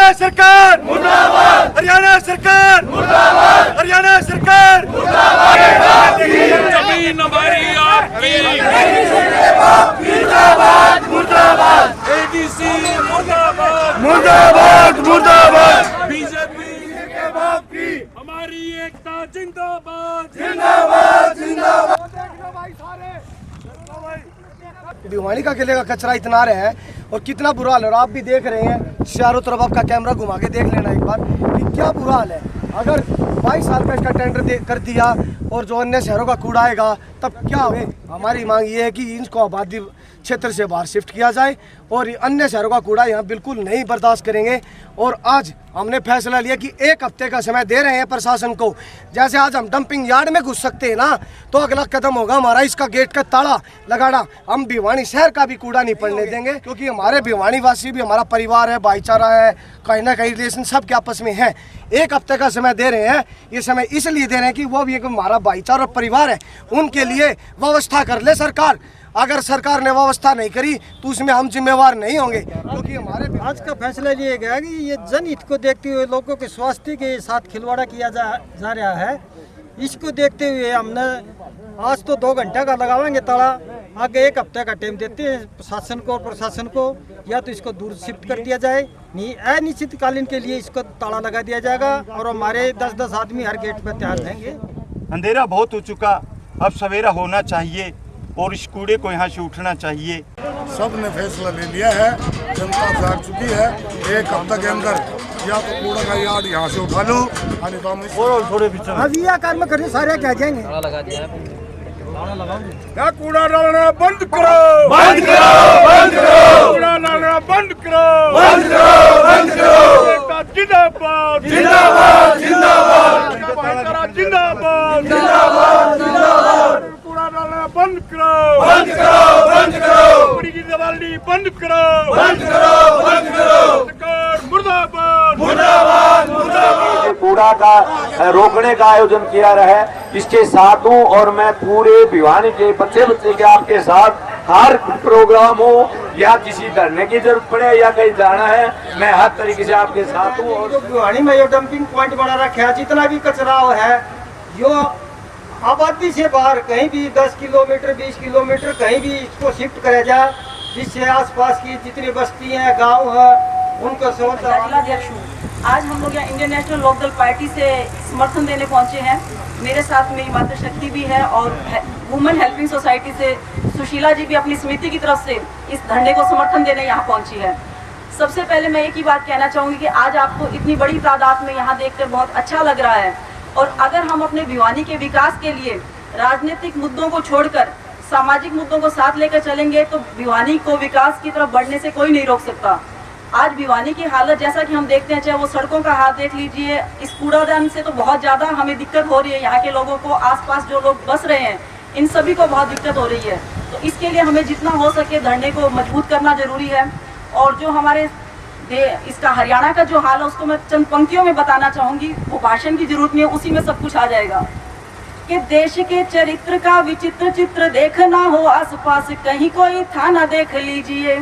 हरियाणा सरकार मुर्दाबाद, हरियाणा सरकार मुर्दाबाद, हरियाणा सरकार मुर्दाबाद। जमीन हमारी आपकी, मुर्दाबाद मुर्दाबाद, एडीसी मुर्दाबाद, मुर्दाबाद मुर्दाबाद, बीजेपी की हमारी एकता जिंदाबाद, जिंदाबाद जिंदाबाद। भिवानी का किले का कचरा इतना रहा है और कितना बुरा हाल है। और आप भी देख रहे हैं, चारों तरफ आपका कैमरा घुमा के देख लेना एक बार कि क्या बुरा हाल है। अगर 22 साल का इसका टेंडर कर दिया और जो अन्य शहरों का कूड़ा आएगा तब क्या हुए। हमारी मांग ये है कि इनको आबादी क्षेत्र से बाहर शिफ्ट किया जाए और अन्य शहरों का कूड़ा यहाँ बिल्कुल नहीं बर्दाश्त करेंगे। और आज हमने फैसला लिया कि 1 हफ्ते का समय दे रहे हैं प्रशासन को। जैसे आज हम डंपिंग यार्ड में घुस सकते हैं ना, तो अगला कदम होगा हमारा इसका गेट का ताला लगाना। हम भिवानी शहर का भी कूड़ा नहीं पड़ने देंगे, क्योंकि हमारे भिवानी वासी भी हमारा परिवार है, भाईचारा है, कहीं ना कहीं रिलेशन सब के आपस में है। 1 हफ्ते का समय दे रहे हैं। ये समय इसलिए दे रहे हैं कि वो भी एक हमारा भाईचारा और परिवार है, उनके लिए व्यवस्था कर ले सरकार। अगर सरकार ने व्यवस्था नहीं करी तो उसमें हम जिम्मेवार नहीं होंगे, क्योंकि हमारे आज का फैसला लिया गया कि ये जनहित को देखते हुए लोगों के स्वास्थ्य के साथ खिलवाड़ा किया जा रहा है। इसको देखते हुए हमने आज तो 2 घंटे का लगावेंगे ताला, आगे 1 हफ्ते का टाइम देते हैं शासन को और प्रशासन को। या तो इसको दूर शिफ्ट कर दिया जाए, नहीं अनिश्चितकालीन के लिए इसको ताला लगा दिया जाएगा और हमारे 10-10 आदमी हर गेट पर तैयार रहेंगे। अंधेरा बहुत हो चुका, अब सवेरा होना चाहिए और इस कूड़े को यहाँ से उठना चाहिए। सब ने फैसला ले लिया है, जनता जाग चुकी है। 1 हफ्ते के अंदर या तो कूड़ा का यार्ड यहाँ से उठा लो, तो हम थोड़े अब यह कर्म करने सारे कह जाएंगे। क्या कूड़ा डालना बंद करो, बंद करो, बंद करो, कूड़ा डालना बंद करो, बंद करो, बंद करो। जिंदाबाद जिंदाबाद जिंदाबाद, जिंदाबाद जिंदाबाद, कूड़ा डालना बंद करो, बंद करो, बंद करो, कूड़े की दीवाली बंद करो, बंद करो, बंद करो। सरकार मुर्दाबाद मुर्दाबाद मुर्दाबाद। कूड़ा का रोकने का आयोजन किया रहा है, इसके साथ हूँ और मैं पूरे भिवानी के बच्चे के आपके साथ हर प्रोग्राम हो या किसी धरने की जरूरत पड़े या कहीं जाना है, मैं हर तरीके से आपके साथ हूँ। और भिवानी में ये डंपिंग पॉइंट बना रखा है, जितना भी कचरा है जो आबादी से बाहर कहीं भी 10 किलोमीटर 20 किलोमीटर कहीं भी इसको शिफ्ट कराया जाए, जिससे आसपास की जितनी बस्ती हैं, गांव है, उनको जिलाध्यक्ष हूँ। आज हम लोग यहाँ इंडियन नेशनल लोकदल पार्टी से समर्थन देने पहुँचे हैं। मेरे साथ मेरी माता शक्ति भी है और वुमेन हेल्पिंग सोसाइटी से सुशीला जी भी अपनी समिति की तरफ से इस धरने को समर्थन देने यहाँ पहुँची है। सबसे पहले मैं एक ही बात कहना चाहूँगी कि आज आपको इतनी बड़ी तादाद में यहाँ देखकर बहुत अच्छा लग रहा है। और अगर हम अपने भिवानी के विकास के लिए राजनीतिक मुद्दों को छोड़कर सामाजिक मुद्दों को साथ लेकर चलेंगे तो भिवानी को विकास की तरफ बढ़ने से कोई नहीं रोक सकता। आज भिवानी की हालत जैसा कि हम देखते हैं, चाहे वो सड़कों का हाल देख लीजिए, इस कूड़ादान से तो बहुत ज़्यादा हमें दिक्कत हो रही है। यहाँ के लोगों को, आसपास जो लोग बस रहे हैं, इन सभी को बहुत दिक्कत हो रही है। तो इसके लिए हमें जितना हो सके धरने को मजबूत करना जरूरी है। और जो हमारे इसका हरियाणा का जो हाल है उसको मैं चंद पंक्तियों में बताना चाहूँगी, वो भाषण की जरूरत नहीं है, उसी में सब कुछ आ जाएगा। कि देश के चरित्र का विचित्र चित्र देखना हो आसपास कहीं कोई थाना देख लीजिए।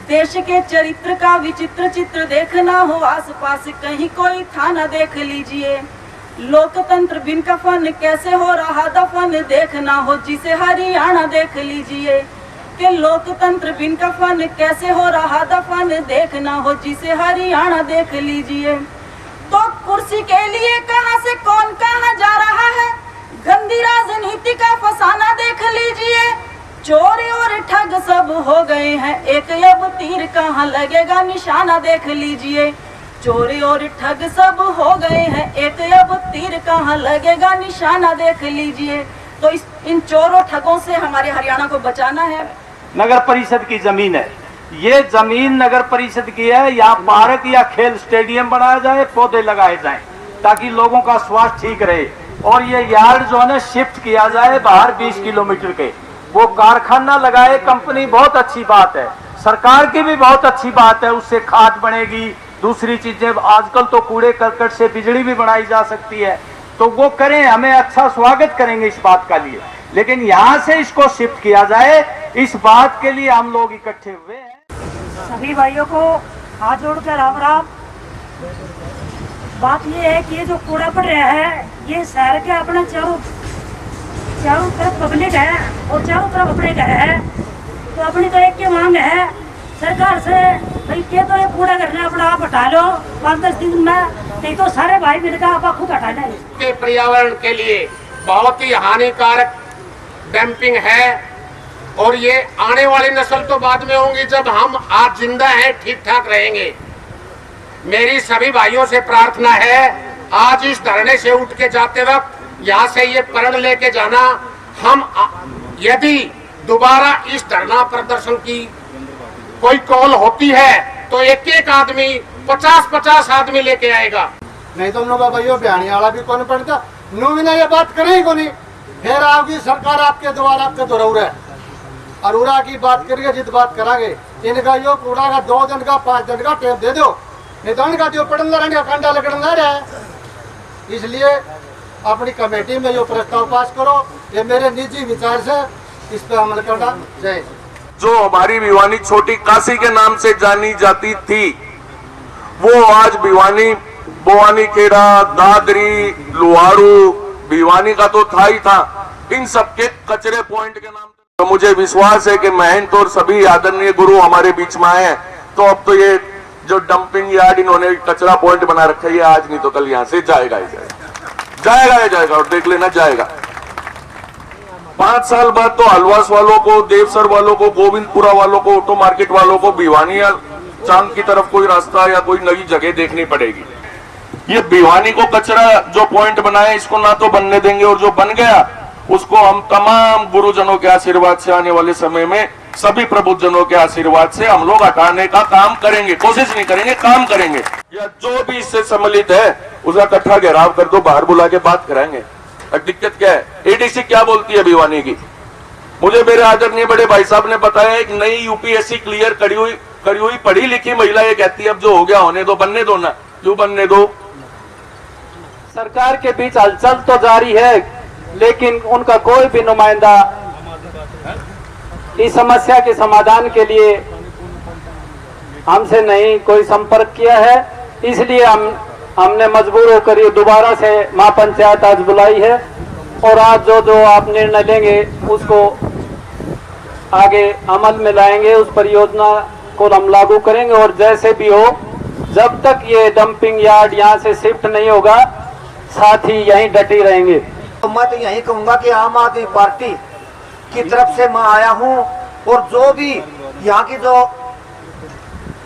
देश के चरित्र का विचित्र चित्र देखना हो आसपास कहीं कोई थाना देख लीजिए। लोकतंत्र बिन कफन कैसे हो रहा दफन देखना हो जिसे हरियाणा देख लीजिए। कि लोकतंत्र बिन कफन कैसे हो रहा दफन देखना हो जिसे हरियाणा देख लीजिए। तो कुर्सी के लिए कहां से कौन कहां जा रहा है, गंदी राजनीति का फसाना देख लीजिए। चोर और ठग सब हो गए हैं एक, अब तीर कहां लगेगा निशाना देख लीजिए। चोर और ठग सब हो गए हैं एक, अब तीर कहां लगेगा निशाना देख लीजिए। तो इन चोरों ठगों से हमारे हरियाणा को बचाना है। नगर परिषद की जमीन है, ये जमीन नगर परिषद की है। यहाँ पार्क या खेल स्टेडियम बनाया जाए, पौधे लगाए जाएं ताकि लोगों का स्वास्थ्य ठीक रहे। और ये यार्ड जो है ना शिफ्ट किया जाए बाहर 20 किलोमीटर के, वो कारखाना लगाए कंपनी, बहुत अच्छी बात है। सरकार की भी बहुत अच्छी बात है, उससे खाद बनेगी, दूसरी चीजें। आजकल तो कूड़े करकट से बिजली भी बनाई जा सकती है, तो वो करें, हमें अच्छा स्वागत करेंगे इस बात का लिए। लेकिन यहाँ से इसको शिफ्ट किया जाए, इस बात के लिए हम लोग इकट्ठे हुए हैं। सभी भाइयों को हाथ जोड़कर राम राम। बात ये है कि ये जो कूड़ा पड़ रहा है ये शहर के अपना चारों तरफ पब्लिक है और चारों तरफ अपने घर है। तो अपनी तो एक की मांग है सरकार से, भाई के तो ये कूड़ा करना अपना आप हटा लो 5-10 दिन में, नहीं तो सारे भाई मिलकर आप खुद हटा लेंगे। के पर्यावरण के लिए बहुत ही हानिकारक डंपिंग है और ये आने वाली नस्ल तो बाद में होंगी, जब हम आज जिंदा हैं ठीक ठाक रहेंगे। मेरी सभी भाइयों से प्रार्थना है, आज इस धरने से उठ के जाते वक्त यहाँ से ये प्रण लेके जाना, हम यदि दोबारा इस धरना प्रदर्शन की कोई कॉल होती है तो एक एक आदमी 50-50 आदमी लेके आएगा। नहीं तो लोग भाइयों बयानी वाला भी कौन पड़ता नो बिना ये बात करेगी को नहीं, फिर आपकी सरकार आपके द्वारा आपके दोहरा है और उड़ा की बात करिए जित बात करांगे। इनका यो कूड़ा का 2 दिन का 5 दिन का टेप दे दो, नहीं तो इनका जो पड़न रहने का कंडा लगन ना रहे। इसलिए अपनी कमेटी में जो प्रस्ताव पास करो, ये मेरे निजी विचार से इस पर अमल करना चाहिए। जो हमारी भिवानी छोटी काशी के नाम से जानी जाती थी, वो आज भिवानी बोवानी खेड़ा, दादरी, लुहारू, भिवानी का तो था ही था, इन सबके कचरे पॉइंट के नाम। तो मुझे विश्वास है कि महंत और सभी आदरणीय गुरु हमारे बीच में आए हैं, तो अब तो ये जो डंपिंग यार्ड इन्होंने कचरा पॉइंट बना रखा है, ये आज नहीं तो कल यहाँ से जाएगा ही जाएगा और देख लेना जाएगा। 5 साल बाद तो हलवास वालों को, देवसर वालों को, गोविंदपुरा वालों को, ऑटो मार्केट वालों को भिवानी या चांद की तरफ कोई रास्ता या कोई नई जगह देखनी पड़ेगी। ये भिवानी को कचरा जो पॉइंट बनाया इसको ना तो बनने देंगे, और जो बन गया उसको हम तमाम गुरुजनों के आशीर्वाद से आने वाले समय में सभी प्रबुद्धजनों के आशीर्वाद से हम लोग हटाने का काम करेंगे। कोशिश नहीं करेंगे, काम करेंगे। या जो भी इससे सम्मिलित है उसका इकट्ठा घेराव कर दो, बाहर बुला के बात कराएंगे। दिक्कत क्या है? एडीसी क्या बोलती है भिवानी की? मुझे मेरे आदरणीय बड़े भाई साहब ने बताया एक नई यूपीएससी क्लियर करी हुई पढ़ी लिखी महिला ये कहती है अब जो हो गया होने दो, बनने दो ना। क्यों बनने दो? सरकार के बीच हलचल तो जारी है, लेकिन उनका कोई भी नुमाइंदा इस समस्या के समाधान के लिए हमसे नहीं कोई संपर्क किया है। इसलिए हमने मजबूर होकर ये दोबारा से महापंचायत आज बुलाई है, और आज जो आप निर्णय लेंगे उसको आगे अमल में लाएंगे, उस परियोजना को हम लागू करेंगे। और जैसे भी हो, जब तक ये डंपिंग यार्ड यहाँ से शिफ्ट नहीं होगा, साथ ही यहीं डटी रहेंगे। तो मैं तो यही कहूंगा कि आम आदमी पार्टी की तरफ से मैं आया हूं, और जो भी यहाँ की जो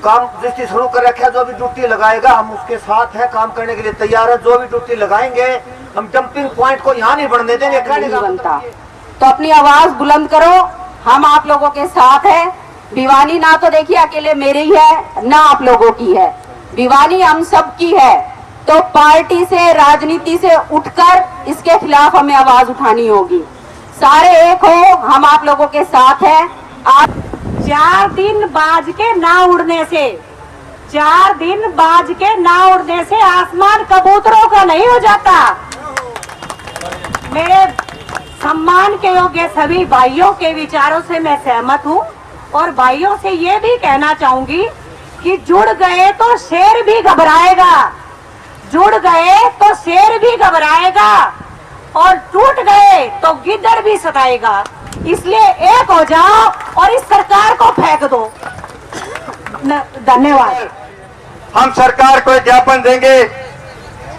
काम दृष्टि शुरू कर रखे है, जो भी ड्यूटी लगाएगा हम उसके साथ है, काम करने के लिए तैयार है। जो भी ड्यूटी लगाएंगे हम डंपिंग पॉइंट को यहाँ नहीं बढ़ने देंगे। तो अपनी आवाज बुलंद करो, हम आप लोगों के साथ है। भिवानी ना तो देखिए अकेले मेरी है ना आप लोगों की है, भिवानी हम सब की है। तो पार्टी से, राजनीति से उठकर इसके खिलाफ हमें आवाज उठानी होगी। सारे एक हो, हम आप लोगों के साथ है। आप 4 दिन बाज के ना उड़ने से, 4 दिन बाज के ना उड़ने से आसमान कबूतरों का नहीं हो जाता। मेरे सम्मान के योग्य सभी भाइयों के विचारों से मैं सहमत हूँ, और भाइयों से ये भी कहना चाहूंगी कि जुड़ गए तो शेर भी घबराएगा, जुड़ गए तो शेर भी घबराएगा, और टूट गए तो गिद्दड़ भी सताएगा। इसलिए एक हो जाओ और इस सरकार को फेंक दो। धन्यवाद। हम सरकार को एक ज्ञापन देंगे,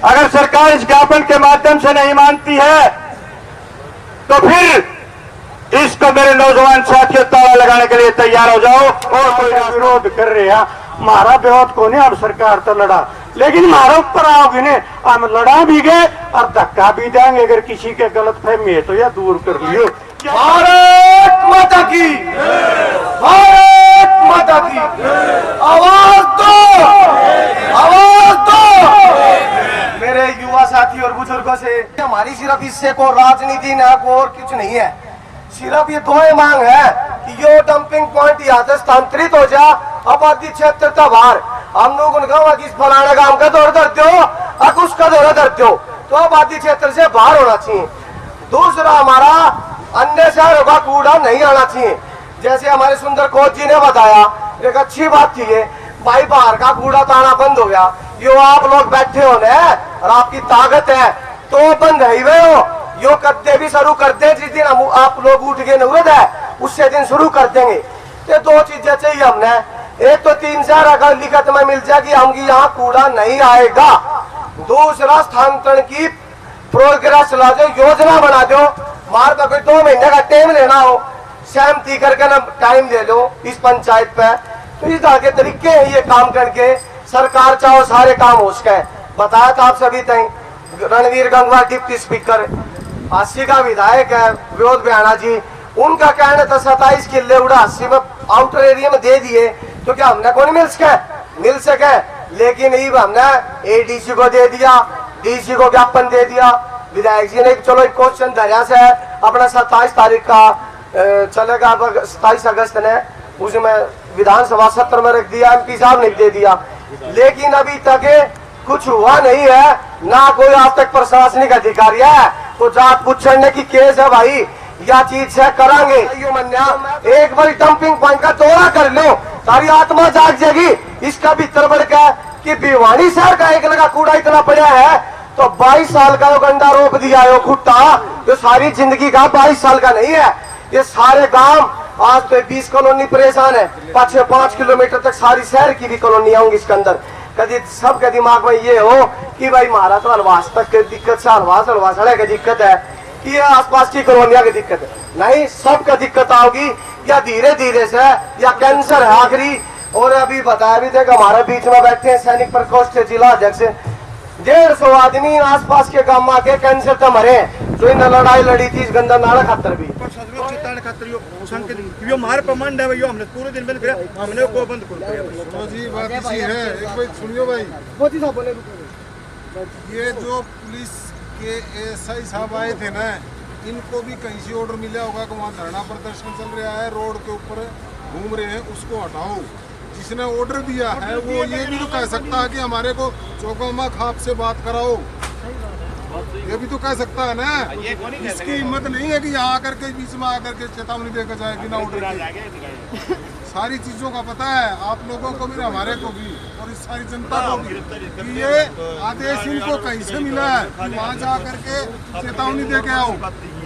अगर सरकार इस ज्ञापन के माध्यम से नहीं मानती है तो फिर इसको मेरे नौजवान साथियों ताला लगाने के लिए तैयार हो जाओ। और कोई विरोध कर रहे हैं, हमारा विरोध को नहीं, अब सरकार तो लड़ा, लेकिन हमारे ऊपर आओगे ने हम लड़ा भी गए और धक्का भी देंगे। अगर किसी के गलत फहमी है तो यह दूर कर लियो। भारत माता की, भारत माता की, आवाज दो, आवाज दो। मेरे युवा साथी और बुजुर्गों से हमारी सिर्फ इससे को राजनीति ना को और कुछ नहीं है, सिर्फ ये दो मांग है कि यो डंपिंग पॉइंट यहाँ से स्थानांतरित हो जा आबादी क्षेत्र का बाहर। हम लोग उनका किस फलाना काम का दौरा करते हो, अब उसका दौरा करते हो, तो आबादी क्षेत्र से बाहर होना चाहिए। दूसरा, हमारा अन्य शहरों का कूड़ा नहीं आना चाहिए। जैसे हमारे सुंदर कोच जी ने बताया, एक अच्छी बात थी ये, भाई बाहर का कूड़ा ताना बंद हो गया, यो आप लोग बैठे हो ना और आपकी ताकत है तो बंद है वे हो यो कद्दे भी शुरू कर दे जिस दिन हम आप लोग उठ के नवरत है उससे दिन शुरू कर देंगे। ये दो चीजें चाहिए हमने, एक तो 3 शहर अगर लिखत में मिल जाए कि हम यहाँ कूड़ा नहीं आएगा, दूसरा स्थानांतरण की प्रोग्रेस ला दो, योजना बना दो, मार का कोई 2 महीने का टाइम लेना हो सहमति करके ना टाइम दे दो इस पंचायत पे। तो इस तरह के तरीके हैं ये काम करके सरकार चाहो सारे काम हो सके। बताया था आप सभी तक रणवीर गंगवार डिप्टी स्पीकर 80 का विधायक है विनोद बियाना जी, उनका कहना था 27 किले उड़ा 80 में आउटर एरिया में दे दिए तो क्या हमने कौन मिल सके लेकिन ये हमने एडीसी को दे दिया, डीसी को ज्ञापन दे दिया। विधायक जी ने चलो एक क्वेश्चन धैर्य से अपना 27 तारीख का चलेगा 27 अगस्त ने उसमें विधानसभा सत्र में रख दिया, एमपी साहब ने दे दिया, लेकिन अभी तक कुछ हुआ नहीं है, ना कोई आज तक प्रशासनिक अधिकारी है तो जात पूछने की केस है भाई या चीज से करांगे। एक बार डंपिंग पॉइंट का दौरा कर लो सारी आत्मा जाग जाएगी। इसका भीतर बढ़ के कि भिवानी शहर का एक लगा कूड़ा इतना पड़ा है तो 22 साल का गंडा रोप दिया है खुट्टा जो सारी जिंदगी का 22 साल का नहीं है। ये सारे गांव आज तो 20 कॉलोनी परेशान है, 5 किलोमीटर तक सारी शहर की भी कॉलोनी आऊंगी इसके अंदर। कभी सबके दिमाग में ये हो कि भाई हमारा तो हलवास तक की दिक्कत से हलवास की दिक्कत है कि आसपास की कॉलोनिया की दिक्कत है, नहीं सबका दिक्कत आओगी या धीरे धीरे से या कैंसर है आखिरी। और अभी बताया भी थे कि हमारे बीच में बैठे हैं सैनिक प्रकोष्ठ के जिला अध्यक्ष 150 आदमी आसपास के गांव में आके कैंसर तो मरे जो इन लड़ाई लड़ी थी इस गंदा नाड़ा खातर भी यो हमारे प्रमाण है यो हमने पूरे दिन बंद किया हमने को बंद कर दिया जी बात इसी है। एक भाई सुनियो भाई मोदी साहब बोले ये जो पुलिस के एसआई साहब आए थे ना इनको भी कहीं से ऑर्डर मिला होगा कि वहाँ धरना प्रदर्शन चल रहा है रोड के ऊपर घूम रहे हैं उसको हटाओ। जिसने ऑर्डर दिया है वो ये भी तो कह सकता है कि हमारे को चौकोमा खाप से बात कराओ, ये भी तो कह सकता है ना। इसकी हिम्मत नहीं है कि यहाँ आकर के बीच में आकर के चेतावनी देकर जाए बिना ऑर्डर के। सारी चीजों का पता है आप लोगों को भी हमारे को भी और इस सारी जनता को भी कि ये आदेश इनको कहीं से मिला है कि वहाँ जा करके चेतावनी दे के आओ।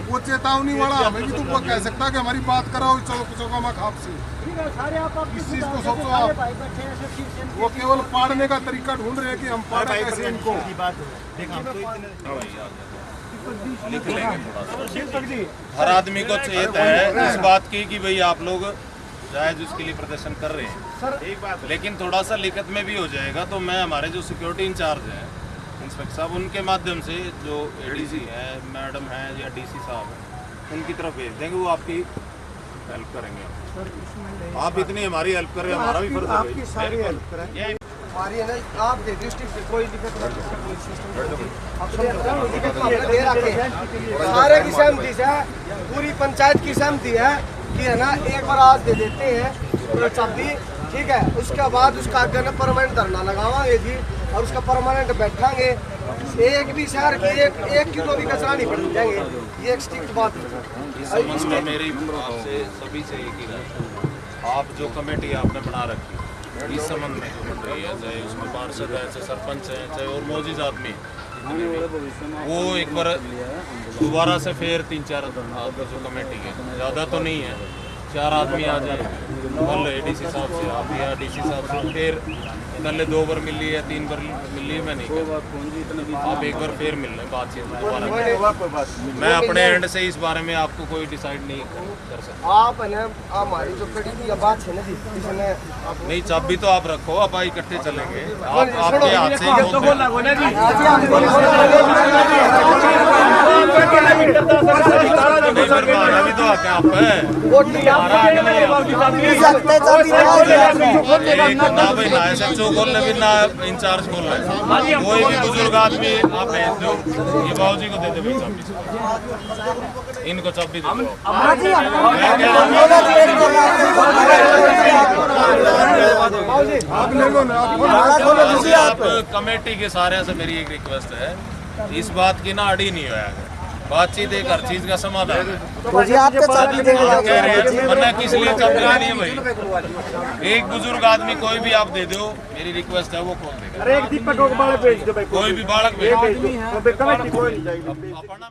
वो चेतावनी वाला हमें भी तो कह सकता है कि हमारी बात कराओ चौकोमा खाप से। इस चीज को सोचो आप, वो केवल पाड़ने का तरीका ढूंढ रहे हैं कि हम पाड़े कैसे इनको। लिख लेंगे हर आदमी को चेत है इस बात की कि भाई आप लोग जायज उसके लिए प्रदर्शन कर रहे हैं, लेकिन थोड़ा सा लिखत में भी हो जाएगा तो मैं हमारे जो सिक्योरिटी इंचार्ज हैं इंस्पेक्टर साहब उनके माध्यम से जो एडीसी है मैडम है या डीसी साहब है उनकी तरफ भेज देंगे, वो आपकी हेल्प करेंगे। आप इतनी हमारी हेल्प करें हमारा भी फर्ज है आपकी सारी हेल्प करें हमारी है ना। आप दे डिस्ट्रिक्ट से कोई दिक्कत सारे की सहमति से पूरी पंचायत की सहमति है कि है ना एक बार आज दे देते हैं चाबी ठीक है, उसके बाद उसका आगे ना परमानेंट धरना लगावांगे जी और उसका परमानेंट बैठांगे। एक भी शहर की एक किलो भी कचरा नहीं पड़ जाएंगे, ये एक स्ट्रिक्ट बात है। मेरी आपसे सभी से एक ही है आप जो कमेटी आपने बना रखी इस संबंध में जो बन रही है चाहे उसमें पार्षद है चाहे सरपंच है चाहे और मौजूद आदमी वो एक बार दोबारा से फिर 3-4 जो कमेटी है ज़्यादा तो नहीं है 4 आदमी आ जाए कल एडीसी साहब से आप या डीसी साहब से फिर कल 2 बार मिली है 3 बार मिली मैं नहीं आप एक बार फिर मिल रहे बातचीत दोबारा। मैं अपने एंड से इस बारे में आपको कोई डिसाइड नहीं कर सकता। आप है ना हमारी जो कड़ी बात है ना जी नहीं चाबी तो आप रखो आप इकट्ठे चलेंगे आप आपके हाथ से अभी तो आप है ना भाई ना एसएचओ खोल ले ना इंचार्ज खोल ले कोई भी बुजुर्ग आदमी आप भेज दो ये बाबूजी को दे दे भाई चाबी इनको चाबी दे आप कमेटी के सारे से मेरी एक रिक्वेस्ट है इस बात की ना अड़ी नहीं होया बातचीत एक हर चीज का समाधान है। तो जी आप क्या चाबी देंगे? आप कह रहे हैं वरना किस लिए चाबी नहीं है भाई? एक बुजुर्ग आदमी कोई भी आप दे दो, मेरी रिक्वेस्ट है वो खोल देगा। अरे एक दीपक को बालक भेज दो भाई, कोई भी बालक भेज दो। कमेटी कोई नहीं चाहिए। अपना